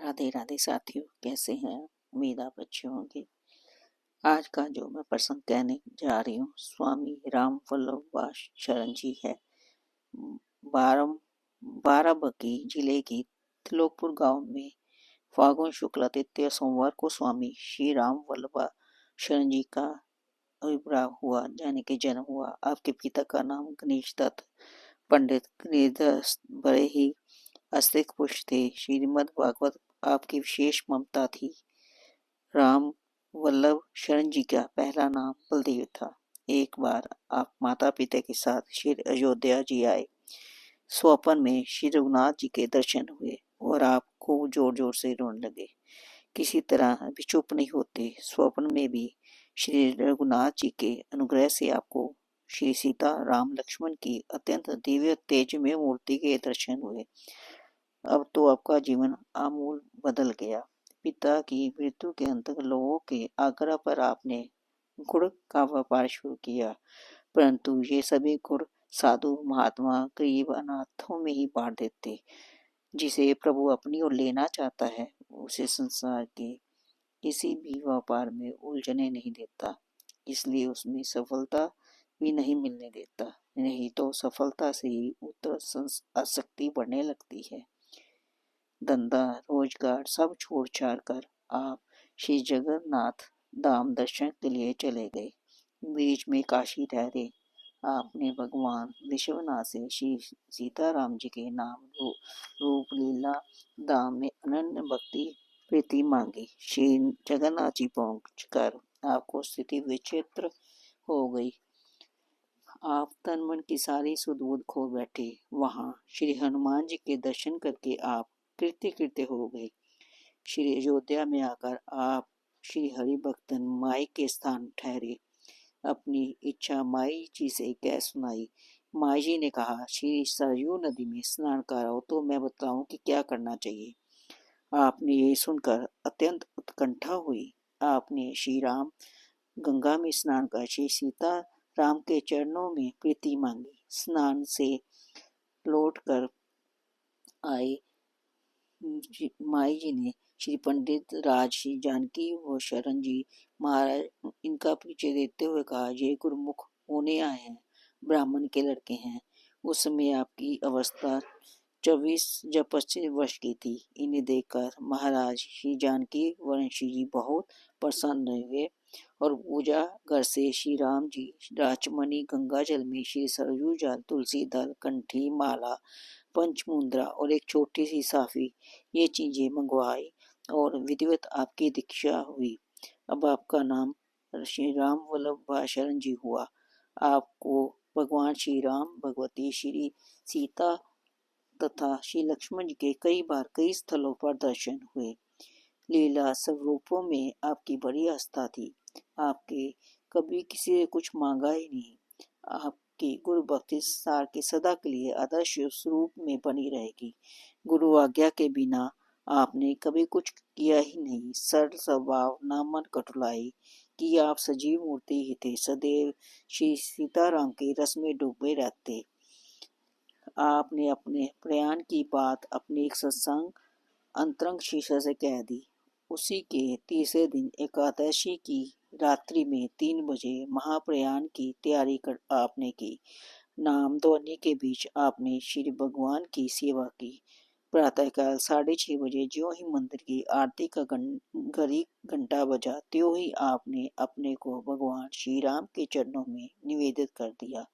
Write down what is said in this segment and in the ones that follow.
राधे राधे साथियों, कैसे हैं? उम्मीद आप अच्छे होंगे। आज का जो मैं प्रसंग कहने जा रही हूँ स्वामी राम वल्लभ शरण जी है। बारम बाराबंकी जिले की त्रिलोकपुर गांव में फागुन शुक्ल तृतीय सोमवार को स्वामी श्री राम वल्लभ शरण जी का आविर्भाव हुआ, यानी कि जन्म हुआ। आपके पिता का नाम गणेश दत्त पंडित गणेश बड़े ही आस्तिक पुरुष थे। श्रीमद् भागवत आपकी विशेष ममता थी। राम वल्लभ शरण जी का पहला नाम बलदेव था। एक बार आप माता पिता के साथ श्री अयोध्या जी आए। स्वप्न में श्री रघुनाथ जी के दर्शन हुए और आप खूब जोर जोर से रोने लगे। किसी तरह भी चुप नहीं होते। स्वप्न में भी श्री रघुनाथ जी के अनुग्रह से आपको श्री सीता राम लक्ष्मण की अत्यंत दिव्य तेजमय मूर्ति के दर्शन हुए। अब तो आपका जीवन आमूल बदल गया। पिता की मृत्यु के अंतर लोगों के आग्रह पर आपने गुड़ का व्यापार शुरू किया, परंतु ये सभी गुड़ साधु महात्मा गरीब अनाथों में ही बांट देते। जिसे प्रभु अपनी ओर लेना चाहता है उसे संसार के किसी भी व्यापार में उलझने नहीं देता, इसलिए उसमें सफलता भी नहीं मिलने देता। नहीं तो सफलता से ही उत्तर आसक्ति बढ़ने लगती है। धंधा रोजगार सब छोड़ छाड़ कर आप श्री जगन्नाथ धाम दर्शन के लिए चले गए। बीच में काशी ठहरे। आपने भगवान विश्वनाथ से श्री सीताराम जी के नाम रूप लीला धाम में अनन्य भक्ति प्रीति मांगी। श्री जगन्नाथ जी पहुँच कर आपको स्थिति विचित्र हो गई। आप तन मन की सारी सुध खो बैठे। वहां श्री हनुमान जी के दर्शन करके आप कृत्य कृत्य हो गए। श्री अयोध्या में आकर आप श्री हरि भक्तन माई के स्थान ठहरे। अपनी इच्छा माई जी से कह सुनाई। माई जी ने कहा, श्री सरयू नदी में स्नान कराओ तो मैं बताऊं कि क्या करना चाहिए। आपने ये सुनकर अत्यंत उत्कंठा हुई। आपने श्री राम गंगा में स्नान कर श्री सीता राम के चरणों में प्रीति मांगी। स्नान से लौट कर आए माई जी ने श्री पंडित राज श्री जानकी व शरण जी महाराज इनका परिचय देते हुए कहा, ये गुरुमुख होने आए हैं, ब्राह्मण के लड़के हैं। उस समय आपकी अवस्था 24 या 25 वर्ष की थी। इन्हें देखकर महाराज श्री जानकी वंशी जी बहुत प्रसन्न हुए और पूजा घर से श्री राम जी राजमणि गंगा जल में श्री सरयू जल तुलसी दल कंठी माला पंचमुद्रा और एक छोटी सी साफी ये चीजें मंगवाई और विधिवत आपकी दीक्षा हुई। अब आपका नाम श्री राम वल्लभ शरण जी हुआ। आपको भगवान श्री राम भगवती श्री सीता तथा श्री लक्ष्मण जी के कई बार कई स्थलों पर दर्शन हुए। लीला स्वरूपों में आपकी बड़ी आस्था थी। आपके कभी किसी से कुछ मांगा ही नहीं। आपकी गुरु भक्ति सार के सदा के लिए आदर्श स्वरूप में बनी रहेगी। गुरु आज्ञा के बिना आपने कभी कुछ किया ही नहीं। सरल स्वभाव ना मन कटुलाई कि आप सजीव मूर्ति ही थे। सदैव श्री सीताराम के रस में डूबे रहते। आपने अपने प्रयाण की बात अपने एक सत्संग अंतरंग शीशा से कह दी। उसी के तीसरे दिन एकादशी की रात्रि में 3 बजे महाप्रयाण की तैयारी कर आपने की। नाम ध्वनि के बीच आपने श्री भगवान की सेवा की। प्रातःकाल 6:30 बजे ज्यों ही मंदिर की आरती का घड़ी घंटा बजा त्यों ही आपने अपने को भगवान श्री राम के चरणों में निवेदित कर दिया।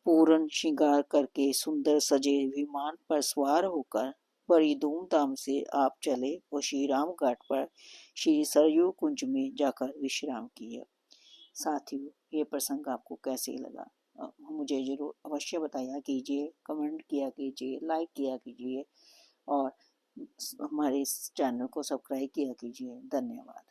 पूर्ण श्रृंगार करके सुंदर सजे विमान पर सवार होकर बड़ी धूमधाम से आप चले और श्री राम घाट पर श्री सरयू कुंज में जाकर विश्राम किया। साथियों, ये प्रसंग आपको कैसे लगा मुझे जरूर अवश्य बताया कीजिए, कमेंट किया कीजिए, लाइक किया कीजिए और हमारे इस चैनल को सब्सक्राइब किया कीजिए। धन्यवाद।